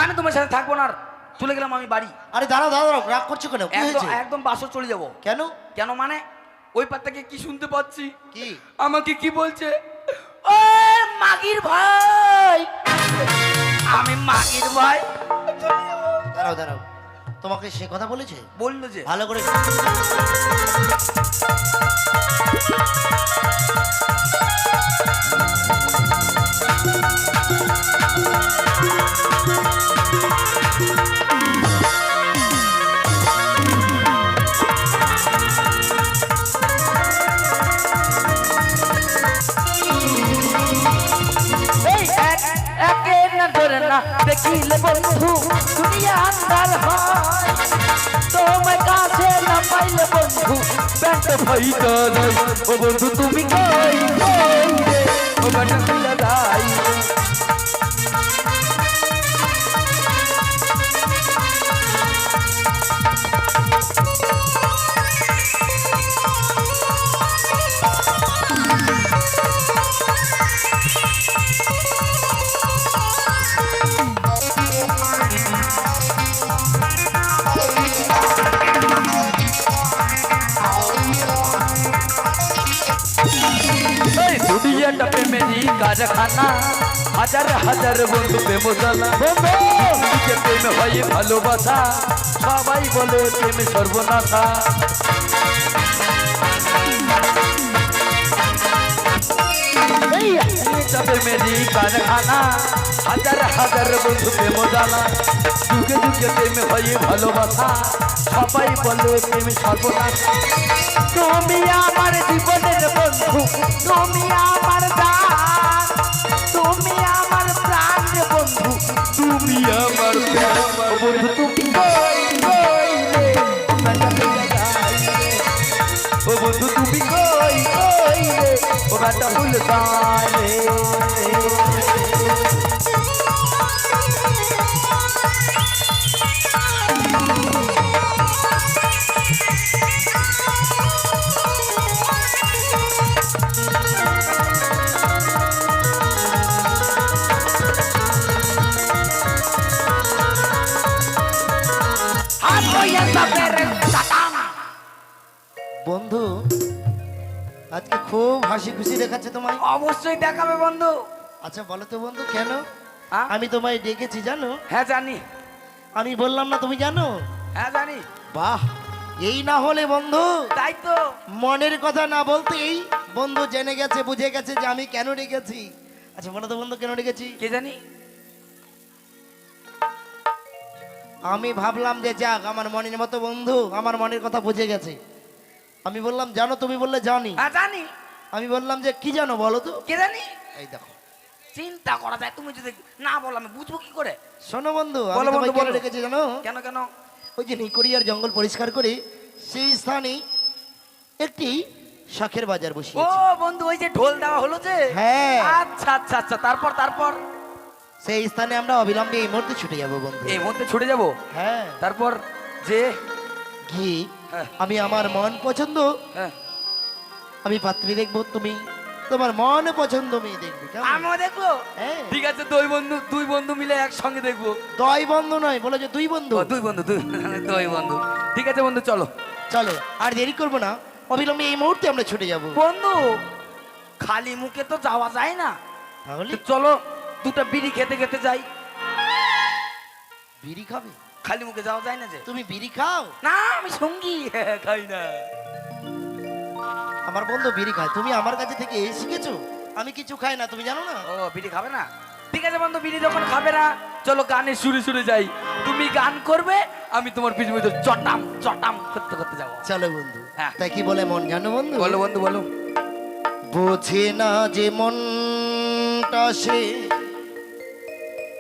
আমি তোমার সাথে থাকবো না, আর চলে গেলাম আমি বাড়ি। আরে দাঁড়াও দাঁড়াও, রাগ করছো কেন? কি হয়েছে? একদম বাসও চলে যাব। কেন? কেন মানে ওই পার থেকে কি শুনতে পাচ্ছি, কি আমাকে কি বলছে, ও মাগির ভাই। আমি মাগির ভাই। দাঁড়াও দাঁড়াও, তোমাকে সে কথা বলেছে? বললো যে ভালো করে একে না ধরে না দেখিলে বন্ধু দুনিয়া আন্দার হয়, তোমার কাছে না পাইলে বন্ধু ব্যাট ভাইটা যাই। ও বন্ধু তুমি কই কই রে, ও ব্যাট খুলে যাই। দুনিয়াটা প্রেমেরই কারখানা, হাজার হাজার বন্ধু প্রেম জানা। বন্ধু প্রেম হয় ভালোবাসা, সবাই বলে প্রেম সর্বনাশা। প্রেমেরই কারখানা, হাজার হাজার বন্ধু প্রেম জানা। যুগে যুগে প্রেম হয় ভালোবাসা, সবাই বলে প্রেম সর্বনাশা। তুমি আমার জীবনের বন্ধু, তুমি আমার প্রাণ, তুমি আমার প্রাণ বন্ধু, তুমি আমার বন্ধু। তুমি কই কই রে, ও বন্ধু তুমি কই কই রে, ও বেটা ফুল গায়ে। বন্ধু আজকে খুব হাসি খুশি দেখাচ্ছে তোমায়। অবশ্যই দেখাবে বন্ধু। আচ্ছা বলো তো বন্ধু কেন হ্যাঁ? আমি তোমায় ডেকেছি জানো? হ্যাঁ জানি। আমি বললাম না তুমি জানো? হ্যাঁ জানি। বাহ, এই না হলে বন্ধু তাই তো মনের কথা না বলতেই বন্ধু জেনে গেছে, বুঝে গেছে যে আমি কেন ডেকেছি। আচ্ছা বলো তো বন্ধু কেন ডেকেছি? কে জানি। আমি ভাবলাম যে যাক আমার মনের মতো বন্ধু আমার মনের কথা বুঝে গেছে। আমি বললাম জানো, তুমি বললে জানি। হ্যাঁ জানি। আমি বললাম যে কি জানো বলো তো। কে জানি। এই দেখো চিন্তা করা যায়, তুমি যদি না বলো আমি বুঝবো কি করে। শোনো বন্ধু, আমি বলো বন্ধু, তোমায় কেন বলো। ডেকেছি জানো? কেন কেন? ওই যে নিকড়িয়ার জঙ্গল পরিষ্কার করে সেই স্থানে একটি শাকের বাজার ও বসিয়েছি। বন্ধু ওই যে ঢোল দেওয়া হলো যে। হ্যাঁ। আচ্ছা আচ্ছা আচ্ছা, তারপর তারপর সেই স্থানে আমরা অবিলম্বে এই মুহূর্তে ছুটে যাবো বন্ধু। এই মুহূর্তে ছুটে যাব। হ্যাঁ। তারপর যে ঘি হ্যাঁ। আমি আমার মন পছন্দ হ্যাঁ আমি পাত্রী দেখবো, তুমি তোমার মন পছন্দ মেয়ে দেখবে কেমন? আমিও দেখবো। হ্যাঁ। ঠিক আছে, দুই বন্ধু মিলে একসঙ্গে দেখবো। দয় বন্ধু নয়, বলো যে দুই বন্ধু। ও, দুই বন্ধু দুই বন্ধু। ঠিক আছে বন্ধু চলো। চলো আর দেরি করবো না, অবিলম্বে এই মুহূর্তে আমরা ছুটে যাবো। বন্ধু খালি মুখে তো যাওয়া যায় না, তাহলে তো চলো দুটো বিড়ি খেতে খেতে যাই। বিড়ি খাবে? খালি মুখে যাওয়া যায় না যে। তুমি বিড়ি খাও? না আমি সঙ্গী খাই না। আমার বন্ধু বিড়ি খায়, তুমি আমার কাছে থেকে শিখেছো? আমি কিছু খাই না, তুমি জানো না? ও বিড়ি খাবে না? ঠিক আছে বন্ধু, বিড়ি যখন খাবে না চলো গানে সুরে সুরে যাই। তুমি গান করবে, আমি তোমার পিছু পিছু চটাম চটাম করতে করতে যাবো। চলো বন্ধু। হ্যাঁ। তাই কি বলে মন জানো বন্ধু? বলো বন্ধু বলো। বোঝে না যে মনটা সে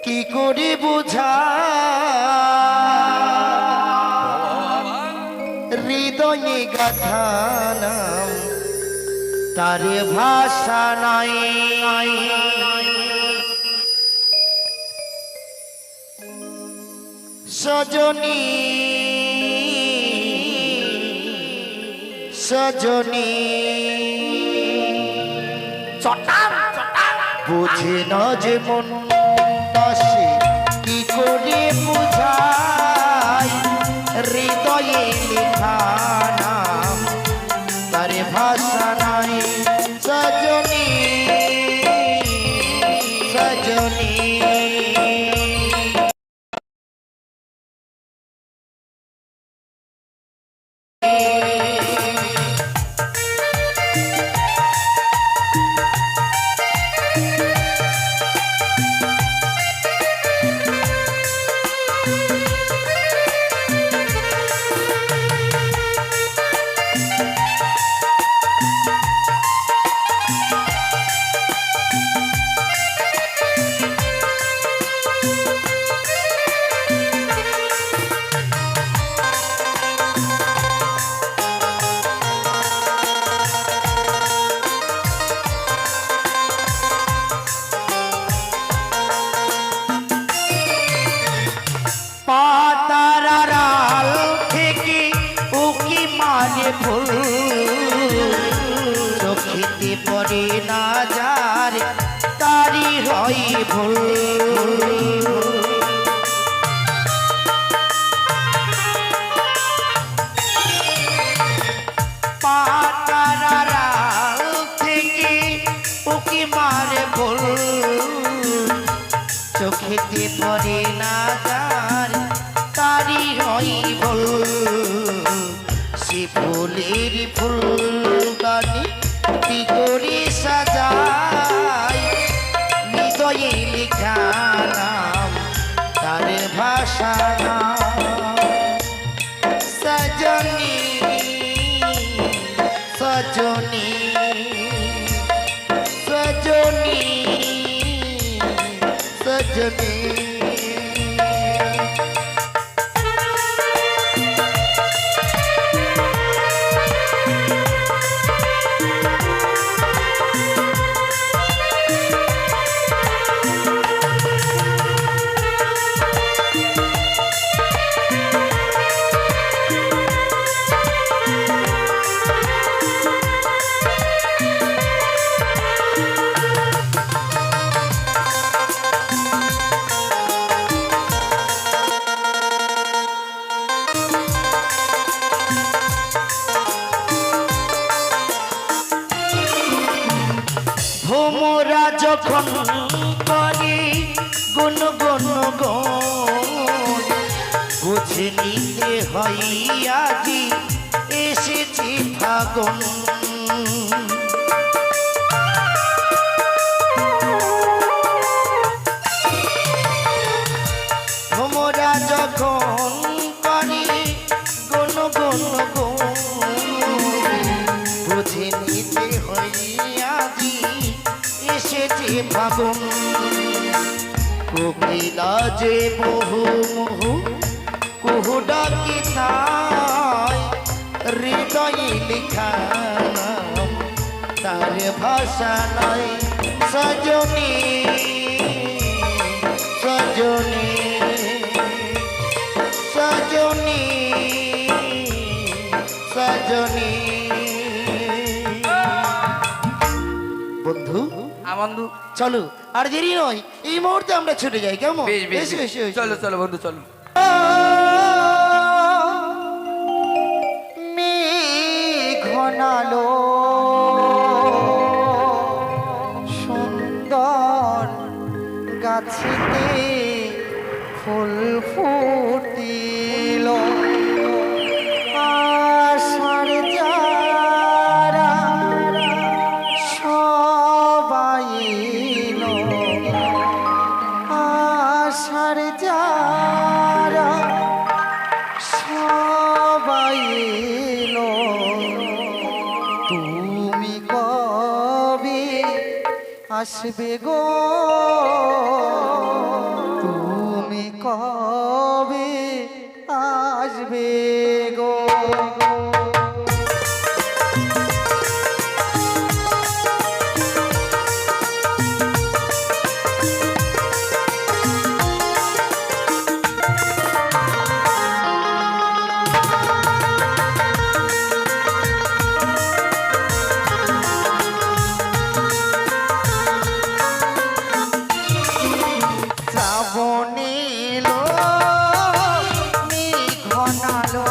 কি করে বোঝা, হৃদয়ে গাথা নাম তার ভাষা নাই। সজনী সজনী চটাম চটাম। বুঝে না যে মনটা সে কি করে তারারাল থেকে উকি মারে ফুল চোখেতে পড়ে না যার তারি হয় ভুল পাতারাল থেকে উকি মারে ফুল চোখেতে পড়ে না যার তারি হয় ভুল সে ফুলের ফুলদানি কি করে সাজায় হৃদয়ে লেখা নাম তার ভাষা সজনী সজনী সজনী সজনী ভোমরা যখন করে গুন গুন গুন বুঝে নিতে হয় আজি এসেছি ফাগুন ভোমরা যখন করে গুন গুন গুন বুঝে নিতে হয় আজি এসেছে ফাগুন কোকিলা যে বহু মুহু কুহু ডাকি তাই হৃদয়ে লেখা নাম তার ভাষা নয় সজনী সজনী সজনী সজনী বন্ধু বন্ধু চলো আর দেরি নয় এই মুহূর্তে আমরা ছুটে যাই কেমন বেশ বেশ এসো, বেশ। এসো, এসো। চলো চলো বন্ধু চলো ঘনালো সুন্দর গাছেতে ফুল ফুটিল আষাঢ় যারা সবাই এলো আষাঢ় যারা সবাই এলো তুমি কবে আসবে গো তুমি কবে আসবে গো শ্রাবণ এলো মেঘ ঘনালো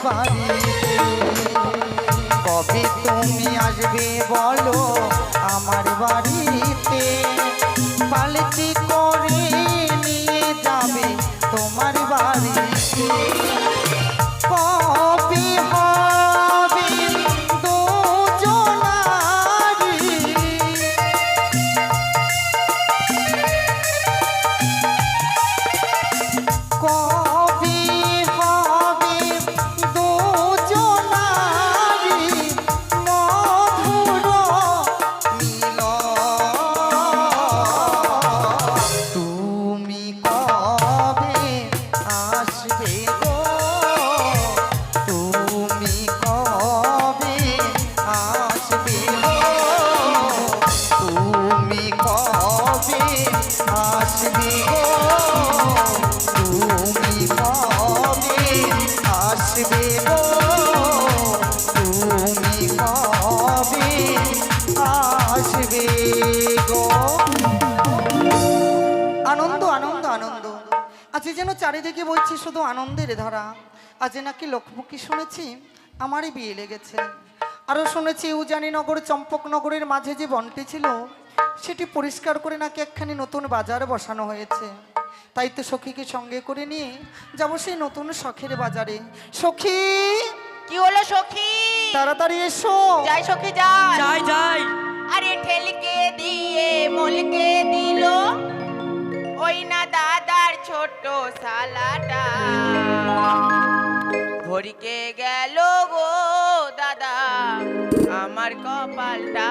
বাড়িতে কবে তুমি আসবে বলো আমার বাড়িতে পালকি করে নিয়ে যাবে তোমার বাড়িতে কবে হবে দুজনারি কবে হবে দুজনারি মধুর মিলন তুমি কবে আসবে গো তুমি কবে আসবে গো তুমি কবে আসবে গো তুমি কবে আসবে গো তুমি কবে আসবে গো আনন্দ আনন্দ আনন্দ আজ যেন চারিদিকে বলছি শুধু আনন্দের ধারা আজ নাকি লোকমুখী শুনেছি আমারই বিয়ে লেগেছে আরও শুনেছি উজানিনগর চম্পকনগরের মাঝে যে বনটি ছিল সেটি পরিষ্কার করে নাকি একখানি নতুন বাজার বসানো হয়েছে তাই তো সখীকে সঙ্গে করে নিয়ে যাবো সেই নতুন শখের বাজারে সখী কি হলো সখী? তাড়াতাড়ি এসো যাই সখী যাই। যাই যাই আরে ঠেলকে দিয়ে মলকে দিল ওই না দাদার ছোট শালাটা ঘড়িকে গেল গো দাদা আমার কপালটা।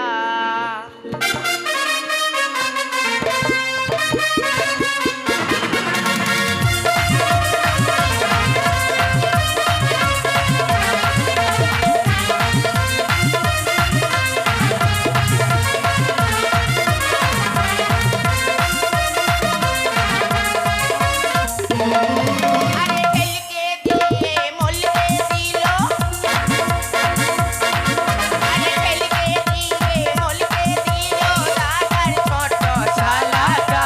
আরে ঠেলকে দিয়ে মলকে দিল আরে ঠেলকে দিয়ে মলকে দিল দাদার ছোট শালাটা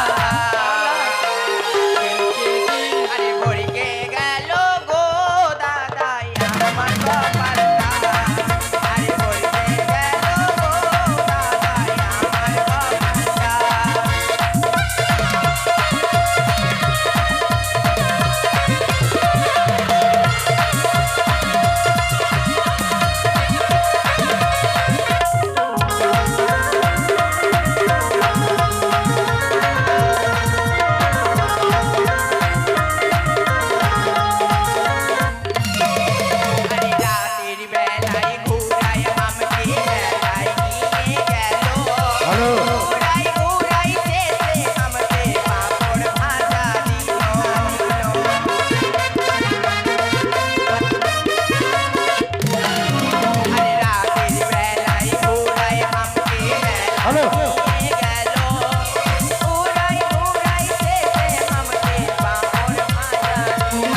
আরে ঘড়িকে গেল গো দাদা আমার কপালটা আরে ঘড়িকে গেল গো দাদা আমার কপালটা। আরে রাতের বেলায় ঘুরায় আমাকে বেলায় নিয়ে গেল ঘুরাই ঘুরাই শেষে আমাকে পাঁপড় ভাজা দিল আরে রাতের বেলায় ঘুরায় আমাকে বেলায় নিয়ে গেল ঘুরাই ঘুরাই শেষে আমাকে পাঁপড় ভাজা দিল।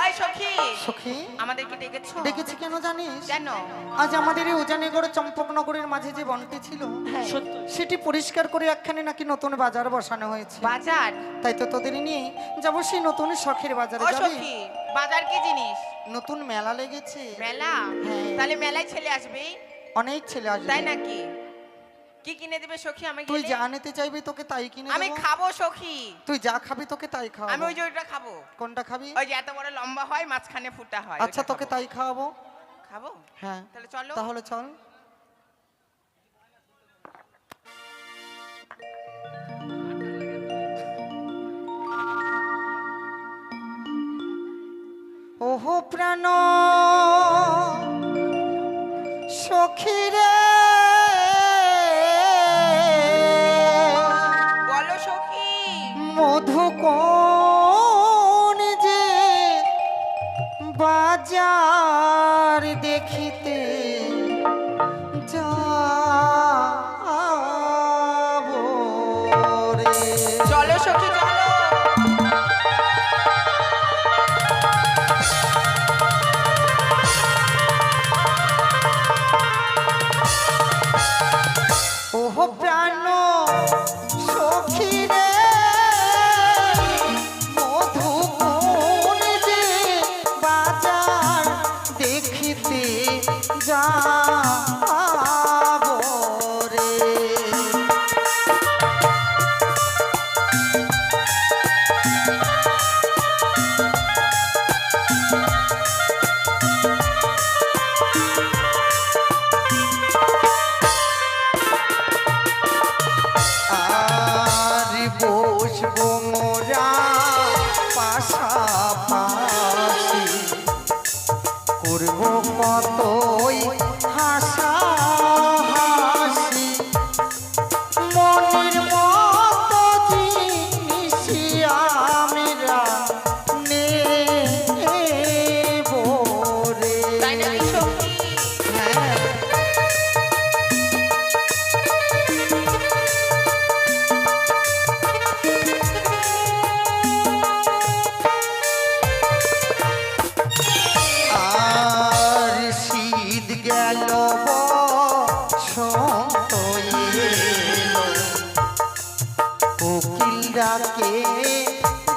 এই সখী সখী আমাদেরকে ডেকেছো? দেখেছি কেন জানিস কেন? আজ আমাদের এই উজানিগড় চম্পকনগরের মাঝে যে বনটি ছিল সেটি পরিষ্কার করে একখানে নাকি নতুন বাজার বসানো হয়েছে বাজার? তাই তো তোদের নিয়ে যাবো সেই নতুন শখের বাজারে ও যাবি সখী বাজার কি জিনিস? নতুন মেলা লেগেছে মেলা? হ্যাঁ। তাহলে মেলায় ছেলে আসবে অনেক ছেলে আসবে তাই নাকি? কি কিনে দেবে সখী আমাকে? তুই যা নিতে চাইবি তোকে তাই কিনে আমি দেবো খাবো সখী। তুই যা খাবি তোকে তাই আমি খাওয়াবো ওই যে ওইটা খাবো কোনটা খাবি ওই যে এত বড় লম্বা হয় মাঝখানে ফুটা হয় আচ্ছা ওইটা তোকে খাবো। তাই খাওয়াবো খাবো? হ্যাঁ তাহলে চলো। তাহলে চল ওহো প্রাণ সখীরে বলো সখী। মধু কোন যে বাজার দেখিতে যা সখী চলো। ওহ প্রাণ সখী রে মধুবন যে বাজার দেখিতে যাব রে। আর বসবো মোরা পাশাপাশি করবো কতই হাসাহাসি মনের মতো জিনিসি আমরা নেবো রে। তাই নাকি সখী? হ্যাঁ। আর শীত গেল বসন্ত এলো কোকিল ডাকে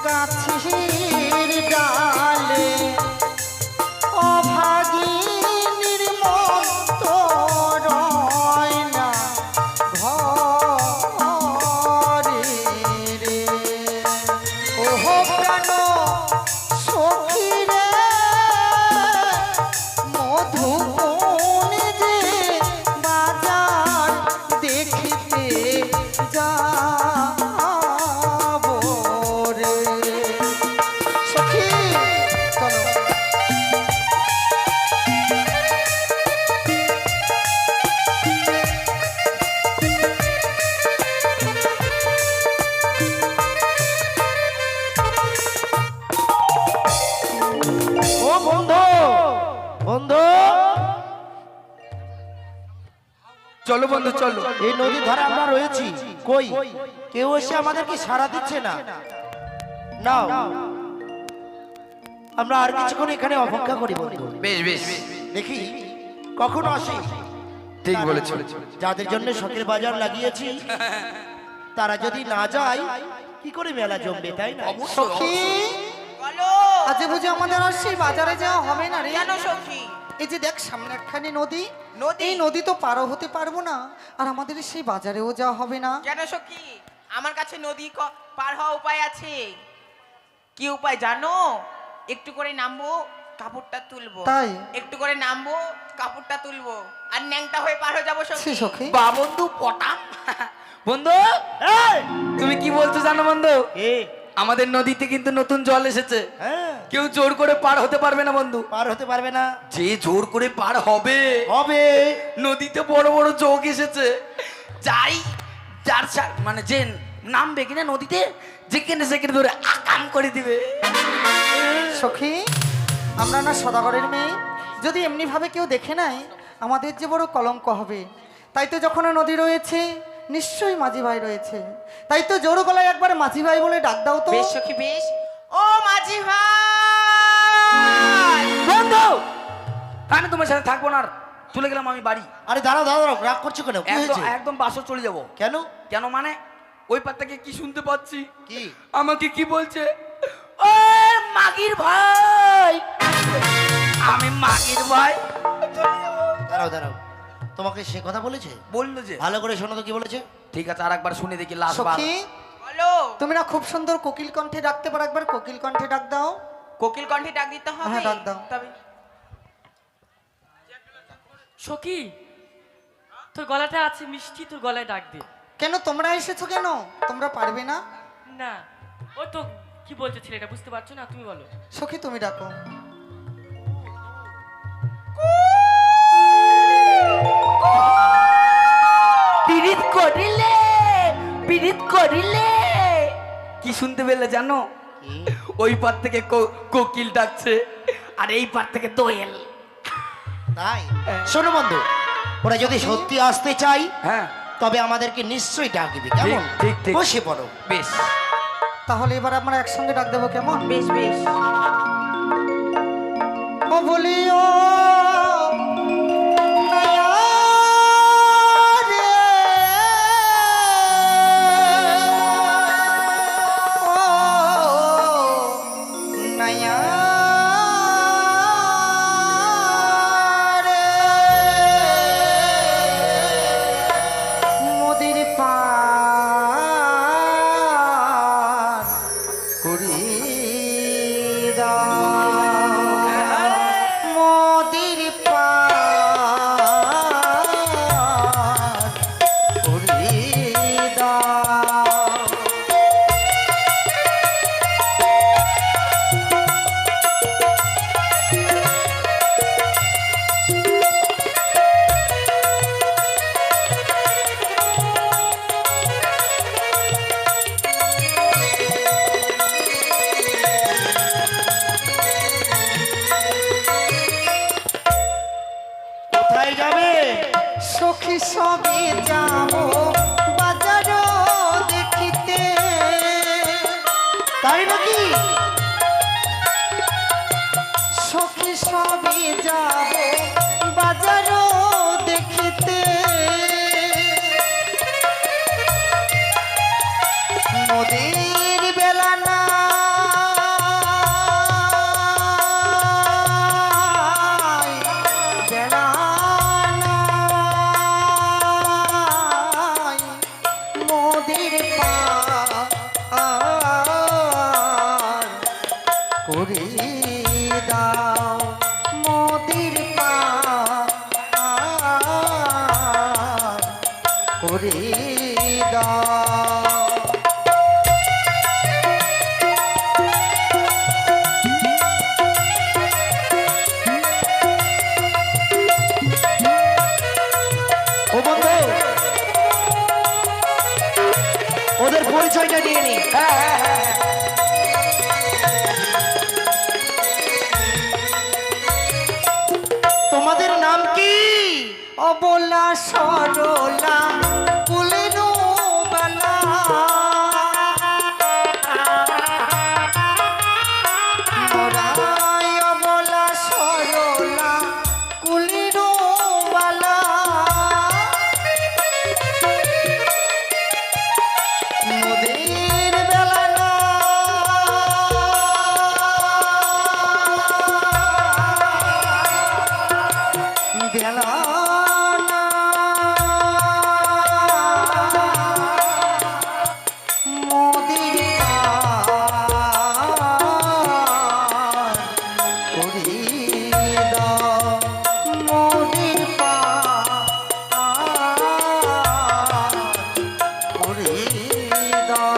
গাছের ডালে অভাগিনীর মতো রয় না ঘরে রে। ওহ প্রাণ সখী রে মধুবন যে বাজার দেখিতে যাব রে। সখী চলো। ও বন্ধু, বন্ধু, চলো বন্ধু চলো। এই নদীর ধারে আমরা রয়েছি, কই কেউ এসে আমাদেরকে সাড়া দিচ্ছে না। নাও, আমরা আর কিছুক্ষণ এখানে অপেক্ষা করি বন্ধু, বেশ বেশ, দেখি কখনো আসে। ঠিক বলেছো। যাদের জন্য শখের বাজার লাগিয়েছি তারা যদি না যায় কি করে মেলা জমবে, তাই না? সখী বলো। আজ বুঝি আমাদের আর সেই বাজারে যাওয়া হবে না রে। কেন সখী? এই যে দেখ সামনে একখানি নদী, নদী? এই নদী তো পারও হতে পারবো না, আর আমাদের সেই বাজারেও যাওয়া হবে না। কেন সখী? আমার কাছে নদী পার হওয়া উপায় আছে। কি উপায় জানো? একটু করে নামবো, কাপড়টা তুলবো। তাই? একটু করে নামবো, কাপড়টা তুলবো, আর ন্যাংটা হয়ে পার হয়ে যাবো সে সখী। সখী বা বন্ধু পটাম। বন্ধু তুমি কি বলছো জানো বন্ধু? এ আমাদের নদীতে কিন্তু নতুন জল এসেছে, হ্যাঁ, কেউ জোর করে পার হতে পারবে না বন্ধু। পার হতে পারবে না। যে জোর করে পার হবে, হবে নদীতে বড় বড় চোখ এসেছে, যাই যার মানে যে নামবে কিনা নদীতে, যেখানে সেখানে ধরে আকাম করে দিবে। সখী আমরা না সদাগরের মেয়ে, যদি এমনি ভাবে কেউ দেখে নাই আমাদের যে বড় কলঙ্ক হবে। তাই তো যখন নদী রয়েছে নিশ্চয়ই মাঝি ভাই রয়েছে, তাই তো জোর গলায় একবার মাঝি ভাই বলে ডাক দাও তো। বেশ সখী বেশ। ও মাঝি ভাই! বন্ধু আমি তোমার সাথে থাকবো না, আর চলে গেলাম আমি বাড়ি। আরে দাঁড়াও দাঁড়াও, রাগ করছো কেন? কি একদম হয়েছে? একদম বাসও চলে যাবো। কেন? কেন মানে ওই পার থেকে কি শুনতে পাচ্ছি, কি? আমাকে কি বলছে, ও মাগির ভাই। আমি মাগির ভাই। দাঁড়াও দাঁড়াও, তোমাকে সে কথা বলেছে? বললো যে ভালো করে শোনো তো কি বলেছে। ঠিক আছে, আর একবার শুনে দেখি লাস্ট বার। সখী বলো। তুমি না খুব সুন্দর কোকিল কণ্ঠে ডাকতে পারো, একবার কোকিল কণ্ঠে ডাক দাও। কোকিল কণ্ঠে ডাক দিতে হবে? হ্যাঁ, ডাক দাও। তবে সখী তোর গলাটা আছে মিষ্টি, তোর গলায় ডাক দে। কেন তোমরা এসেছো কেন? তোমরা পারবে না? না ও তো কি বলছে ছেলেটা, বুঝতে পারছো না, তুমি বলো। সখী তুমি ডাকো। পীড়িত করিলে, পীড়িত করিলে। কি শুনতে পেলে জানো? ওই পার থেকে কোকিল ডাকছে, আর এই পার থেকে দোয়েল। তাই শোনো বন্ধু, ওরা যদি সত্যি আসতে চাই হ্যাঁ তবে আমাদেরকে নিশ্চয়ই ডাকবে, ঠিক কেমন? ঠিক ঠিক। বসে পড়ো। বেশ। তাহলে এবার আমরা একসঙ্গে ডাক দেবো, কেমন? বেশ বেশ। ও বলিও নয়া রে, ও নয়া রে, মোদির পার করি মোদির পার করি কোথায় যাবে? সখী সবে যাব বাজার দেখিতে, তাই নাকি? সখী সবে যাব বাজার দেখিতে, মোদের বেলা না বেলা নাই, মোদের পার করে দাও, মোদের পার করে দাও। ও বন্ধু, ওদের পরিচয়টা নিয়ে নি। তোমাদের নাম কি? অবলা সরলা কুলের বালা, মোরাই অবলা সরলা কুলের বালা, মোদের বেলা না বেলা না, মোদের পার করি দাও, মোদের পার করি দাও।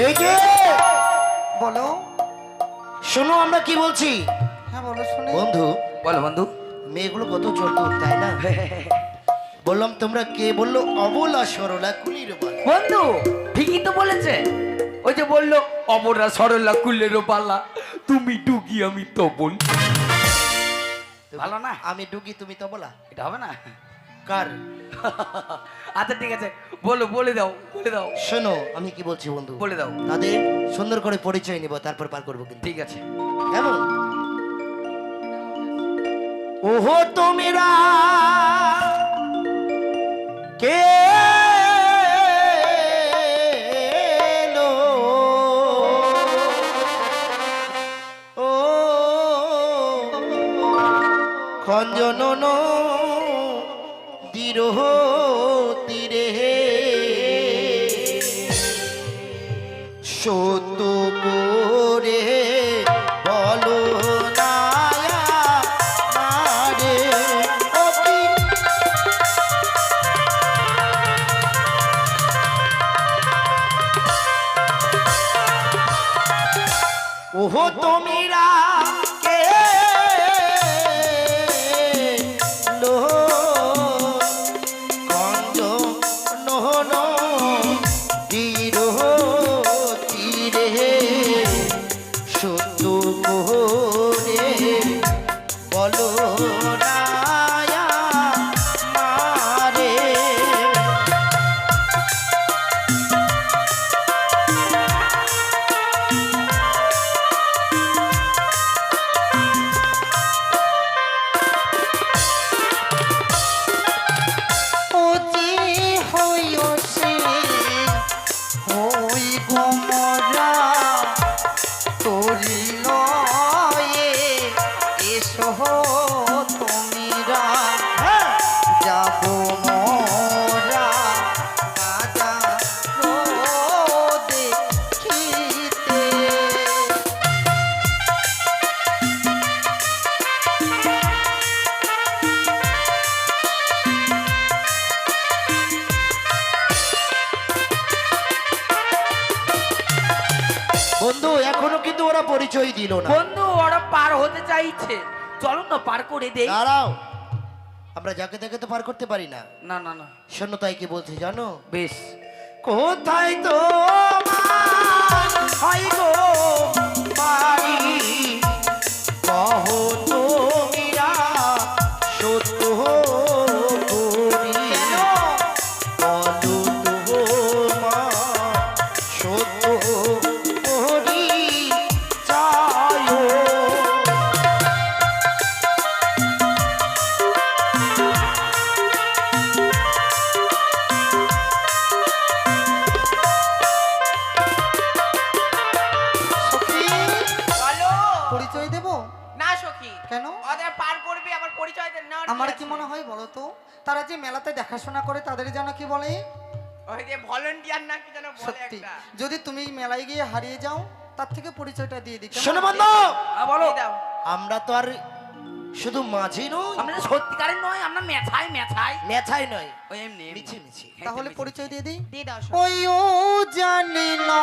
এই যে বলো। শোনো, আমরা কি বলছি? হ্যাঁ বলো শুনি। বন্ধু, বলো বন্ধু। মেয়েগুলো কত চতুর, তাই না? বললাম তোমরা কে? বললো অবলা সরলা কুলির বালা। বন্ধু ঠিকই তো বলেছে। ওই যে বললো অবরা সরলা কুলেরও বালা, তুমি ডুগি আমি তপন। ভালো না? আমি ডুগি, তুমি তো বলা। এটা হবে না? কার? আচ্ছা ঠিক আছে, বলো, বলে দাও, বলে দাও, শোনো আমি কি বলছি বন্ধু, বলে দাও। তাদের সুন্দর করে পরিচয় নিব, তারপর পার করবো কিন্তু। ঠিক আছে। কেমন? ওহো তোমরা কে লো? ও খঞ্জন দিরহ তীরে সত্য করে বলো না আমারে, ও কি ওহো তোমরা কে তোরি লয়ে এসো তুমিরা যাব মোরা আজা দেখিতে। বন্ধু এখনো কিন্তু ওরা পরিচয় দিল না। বন্ধু ওরা পার হতে চাইছে, চলো না পার করে দেই। দাঁড়াও, আমরা যাকে তাকে তো পার করতে পারি না। না না না, শোনো তাই কি বলছে জানো? বেশ। কোথায় তো হয় গো বাড়ি, কহ তুমিরা সত্য করি, বলো তোমার সত্য করি চায়। সখী, বলো। পরিচয় দেব? না সখী, কেন? ওদের পার করবি আবার পরিচয় নেওয়ার আমার কি আছে? মনে হয় বলো তো, তারা যে মেলাতে দেখাশোনা করে তাদের যেন কি বলে? ওই যে ভলান্টিয়ার না কি যেন বলে সত্যি, একটা। যদি তুমি মেলায় গিয়ে হারিয়ে যাও তার থেকে পরিচয়টা দিয়ে দিই, কেমন? শোনো বন্ধু, বলো। দিয়ে দাও। আমরা তো আর শুধু মাঝি নই, আমরা তো সত্যিকারের নয়, আমরা মেছাই মেছাই। মেথাই নয়, ওই এমনি এমনি। মিছি মিছি। তাহলে পরিচয় দিয়ে দিই। দিয়ে দাও ওই ও জানি না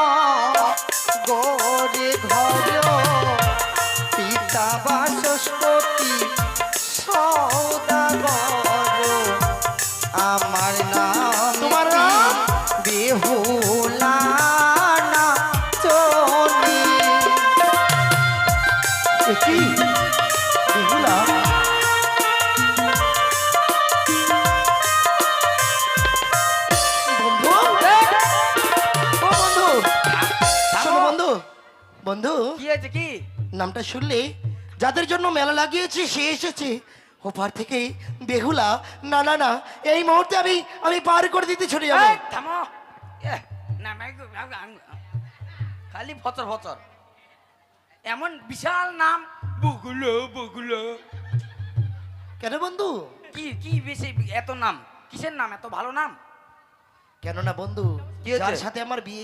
গোরে ঘর পিতা বাচস্পতি সৌদাগর, আমার নাম তোমার নাম? বেহুলা না চলি। কি বেহুলা? বন্ধু, ও বন্ধু, শোনো বন্ধু, বন্ধু কি হয়েছে কি? নামটা শুনলে? যাদের জন্য মেলা লাগিয়েছি সে এসেছে ওপার থেকে। বেহুলা? না না না, এই মুহূর্তে আমি পার করে দিতে ছুটে যাবো। এই, থামো। না খালি ফচর ফচর, এমন বিশাল নাম বগুলো বগুলো। কেন বন্ধু? কি কি বেশি এত নাম? কিসের নাম এত ভালো নাম? কেন না বন্ধু, কি হয়েছে? যার সাথে আমার বিয়ে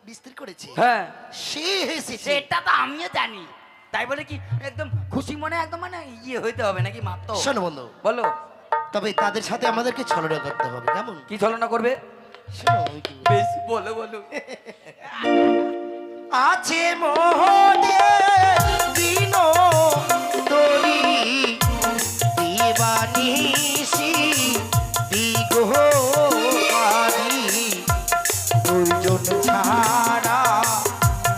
বিস্তার করেছে হ্যাঁ, সে এসেছে। সেটা তো আমিও জানি, তাই বলে কি একদম খুশি মনে একদম মানে ইয়ে হইতে হবে নাকি মাত্র? শোনো বন্ধু, বলো। তবে তাদের সাথে আমাদেরকে ছলনা করতে হবে, কেমন? কি ছলনা করবে? শোনো, আমি কি বলছি। বেশ, বলো বলো। আছে মোহনে দিন তরি দিবানিসি দিগোহারি, দুইজন ছাড়া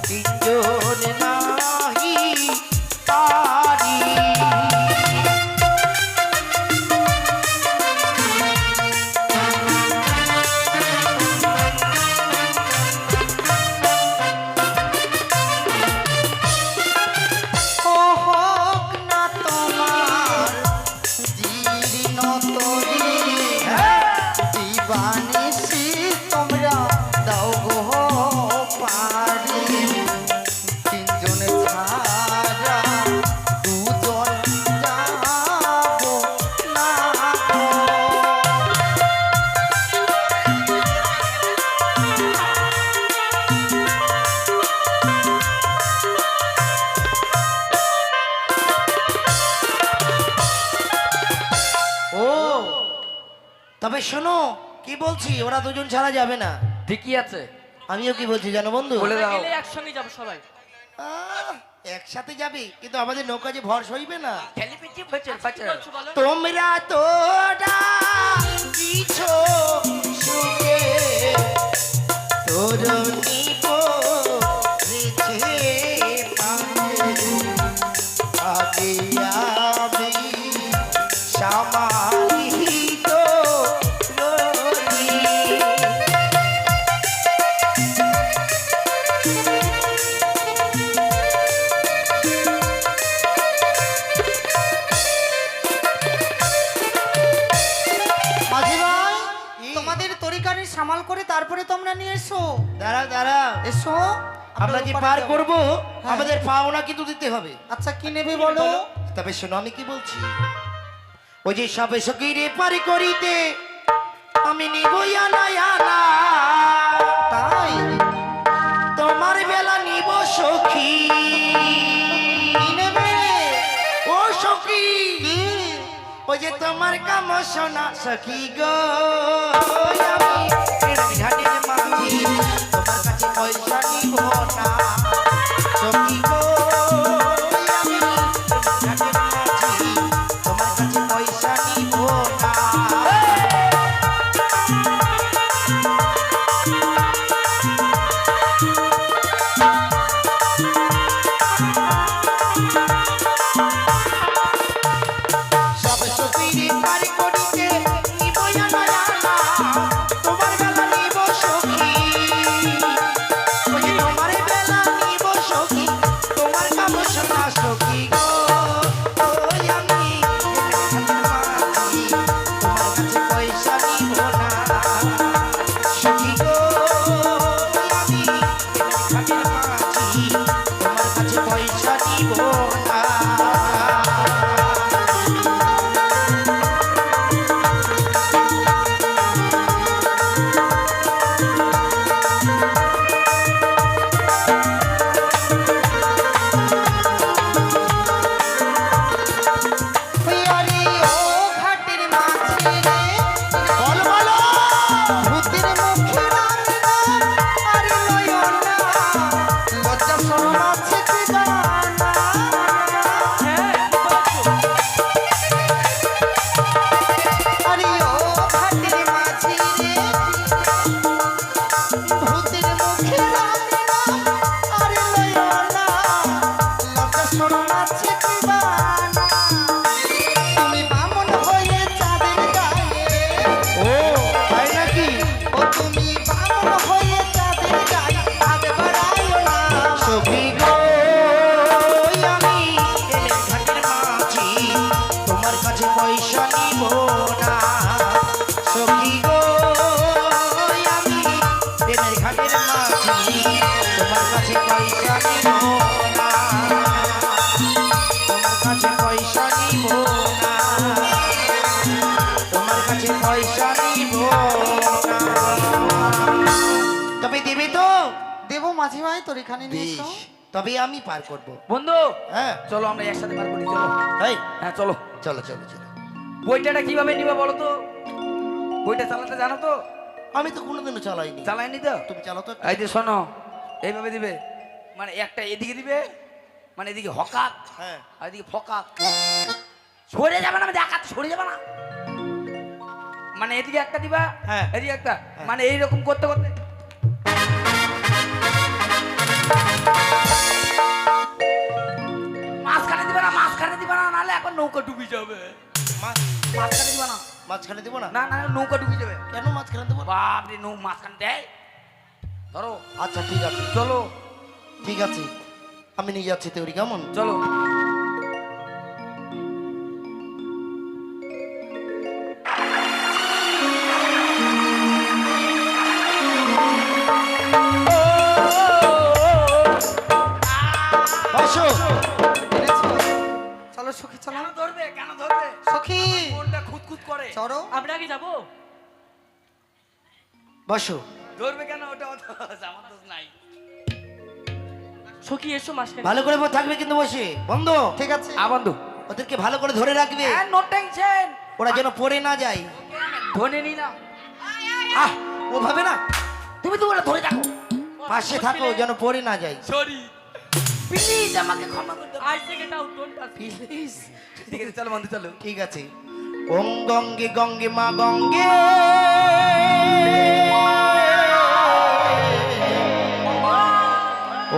তিনজন নাহি পারি। ও হোক না তোমার জীর্ণ তরি, দিবানিসি তোমরা দাও গো পারি, তিনজন ছাড়া দুজন যাব না গো। ও তবে শোনো কি বলছি, ওরা দুজন ছাড়া যাবে না। ঠিকই আছে, আমিও কি বলছি জানো বন্ধু? বলে দাও। গেলে একসঙ্গে যাবো সবাই। একসাথে যাবি কিন্তু আমাদের নৌকা যে ভর সইবে না। খেলি পিটি ফচর ফচর। বলছো বলো। তোমরা তো দিছো সুখে তোর নিব রেখে পাবে, আগে আমি সমাহিত রই। মাঝি ভাই, কি? তোমাদের তরিকারি সামাল করে তারপরে তোমরা নিয়ে এসো। দাঁড়াও দাঁড়াও, এসো, আমরা যে ওপারে পার যাবো। করব হ্যাঁ। আমাদের পাওনা কিন্তু দিতে হবে। আচ্ছা কি নেবে বলো? তবে শোনো আমি কি বলছি, ওই যে সবে সকিরে পারি করিতে আমি নিবই আনা আনা, তাই তোমার বেলা নিব সখী। কি নেবে? ও সখী, ওই যে তোমার কাম শোনা সখী গো, আমি ঘাটের মাঝি তোমার কাছে পয়সা নিব না সখী গো, আমি ঘাটের মাঝি তোমার কাছে পয়সা নিব না। সব সখীরে পার করিতে নিবই আনা আনা, তোমার বেলা নিব সখী। ওই যে তোমার বেলা নিব সখী, তোমার কাম শোনা সখী গো, ওই আমি মাঝি তোমার কাছে পয়সা নিব না সখী গো, আমি ঘাটের মাঝি তোমার কাছে পয়সা নিব না। আরে ও ঘাটের মাঝে রে বলো বলো, ভূতের মুখে রাম রাম, আরে নয়না লজ্জা শরম আছে কি জানা? হ্যাঁ বলছো। আরে ও ঘাটের মাঝে রে ভূতের মুখে রাম রাম, আরে নয়না লজ্জা শরম আছে কি জানা? তুমি বামন হয়ে চাঁদের গায়ে, ও তাই নাকি? ও তুমি বামন হয়ে চাঁদের গায়ে হাত বাড়াইও না। সখী গো, আমি এলে ঘাটের মাঝি তোমার কাছে পয়সা নিব না সখী গো, আমি এলে ঘাটের মাঝি তোমার কাছে পয়সা নিব না, তোমার কাছে পয়সা নিব না, তোমার কাছে পয়সা নিব না। তবে দেবে তো? দেবো মাঝি ভাই তোর এখানে নিয়ে বেশ, এসো। তবে আমি পার করব। বন্ধু হ্যাঁ চলো আমরা একসাথে পার করি, চলো। এই হ্যাঁ চলো। চলো চলো চলো। বইটাটা কিভাবে নিবা বলো তো? বইটা চালাতে জানো তো? আমি তো কোনোদিনও চালাইনি। চালাইনি তো? তুমি চালাও তো। এই যে শোনো, এইভাবে দিবে, মানে একটা এদিকে দিবে, মানে এদিকে হকাত হ্যাঁ আর এদিকে ফকাত। সরে যাবে না, আমি দেখাচ্ছি, সরে যাবে না। মানে এদিকে একটা দিবা, হ্যাঁ। এদিকে একটা, মানে এইরকম করতে করতে মাঝখানে দিবা না, মাঝখানে দিবা না, নাহলে এখন নৌকা ডুবে যাবে। মাঝখানে দিবা না, মাঝখানে দেবো না? না না নৌকা ডুবে যাবে। কেন মাঝখানে দেবো? বাপরে, মাঝখানে দেয়। ধরো, আচ্ছা ঠিক আছে, চলো ঠিক আছে, আমি নিয়ে যাচ্ছি তেউরি, কেমন? চলো। বসো। এনেছো? চলো সখী চলো। কেন ধরবে, কেন ধরবে? সখী মনটা খুঁতখুত করে। চলো। আমরা আগে যাবো। বসো। ধরবে কেন? ওটা আমার দোষ নাই। সখী এসো মাঝখানে। ভালো করে থাকবে কিন্তু বসে, বন্ধু। ঠিক আছে। বন্ধু, ওদেরকে ভালো করে ধরে রাখবে, নো টেনশন, ওরা যেন পড়ে না যায়। ধরে নিলাম। আহ, ও ভাবে না, তুমি তো ওরা ধরে থাকো। পাশে থাকো যেন পড়ে না যায়। সরি, প্লিজ আমাকে ক্ষমা করে দাও। I second out, don't touch me. Please. ঠিক আছে, চলো বন্ধু, চলো। ঠিক আছে। ওম গঙ্গে গঙ্গে মা গঙ্গে,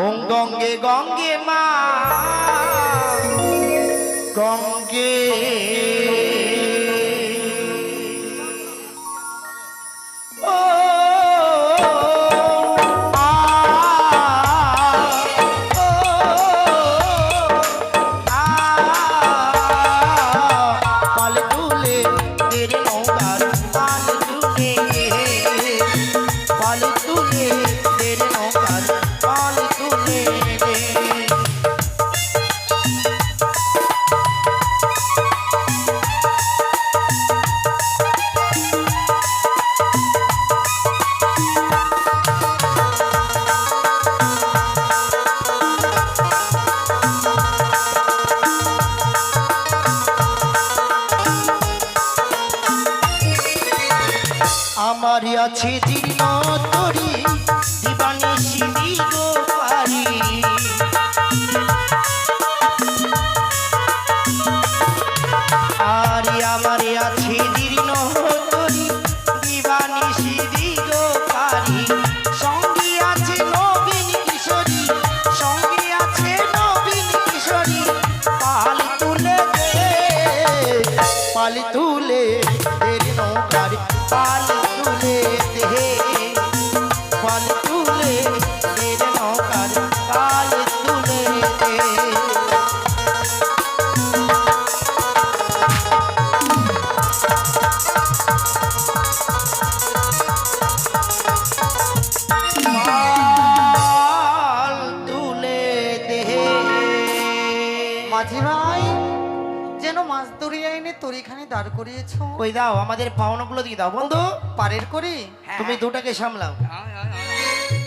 ওম গঙ্গে গঙ্গে মা গঙ্গে, ও পাল তুলে তেরে নৌকার পাল তুলে, পাল তুলে তেরে নৌকার পাল তুলে। আমারই আছে জীর্ণ তরি দিবানিশি দিগ পারি আরে আমারই আছে জীর্ণ তরি দিবানিশি দিগ পারি সঙ্গী আছে নবীন কিশোরী সঙ্গী আছে নবীন কিশোরী পাল তুলে দে পাল তুলে দের নৌকার পাল তুলে দে পাল তুলে দের নৌকার পাল তুলে দে পাল তুলে দে মাঝি ভাই যেন মাছ ধরিয়ে এনে তরিখানি দাঁড় করিয়েছ। কই দাও আমাদের পাওনাগুলো দিয়ে দাও বন্ধু পারের করি তুমি দুটাকে সামলাও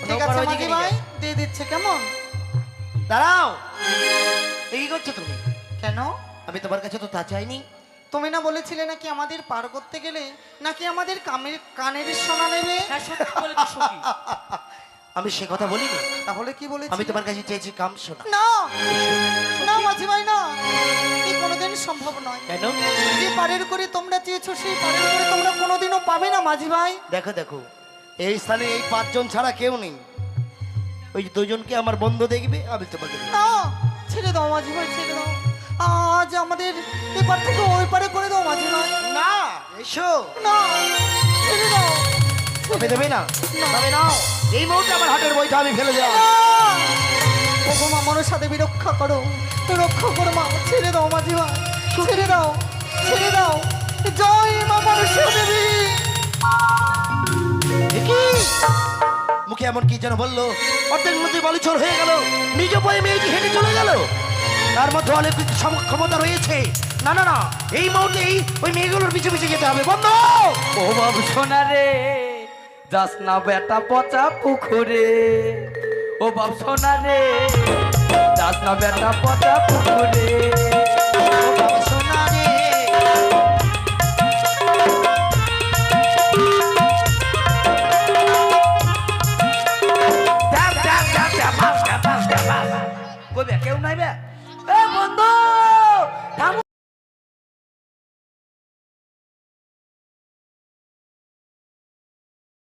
ঠিক নৌকার আছে ওইদিকে মাঝি নিয়ে ভাই যাও। দিয়ে দিচ্ছে কেমন? দাঁড়াও এই কি করছো তুমি কেন? আমি তোমার কাছে তো তা চাইনি তুমি না বলেছিলে নাকি আমাদের পার করতে গেলে নাকি আমাদের কানের সোনা নেবে? হ্যাঁ সত্যি বলেছো সখী। আমি সে কথা বলিনি তাহলে কি বলেছি? আমি তোমার কাছে চেয়েছি কাম শোনা না না মাঝি ভাই না, এই কোনোদিন সম্ভব নয়। কেন যে পারের করে তোমরা চেয়েছো সেই পারের করে তোমরা কোনোদিনও পাবে না মাঝি ভাই। দেখো দেখো এই স্থানে এই 5 জন ছাড়া কেউ নেই ওই দুজনকে আমার বন্ধু দেখবে আমি তোমাকে দেব। না ছেড়ে দাও মাঝি ভাই, ছেড়ে দাও। আজ আমাদের এপার থেকে ওই পারে করে দাও মাঝি ভাই। না এসো না ছেড়ে দাও। তুমি দেবে না তবে নাও এই মুহূর্তে আমার হাটের বইটা আমি ফেলে দেব ওগো মা মনসা দেবী রক্ষা করো, রক্ষা করো মা, ছেড়ে দাও মাঝি ভাই, ছেড়ে দাও, ছেড়ে দাও। জয় মা মনসা দেবী। কি মুখে এমন কি যেন বললো অর্ধেক মধ্যে বালুচর হয়ে গেল নিজ বয়ে মেয়েটি হেঁটে চলে গেল তার মধ্যে অনেক ক্ষমতা রয়েছে না না না এই মুহূর্তেই ওই মেয়েগুলোর পিছু পিছু যেতে হবে বন্ধ ও বাবু সোনা রে যাস না বেটা পচা পুকুরে ও বাবু সোনা রে যাস না বেটা পচা পুকুরে সোনা রে কইবে কেউ নাই বে এ বন্ধু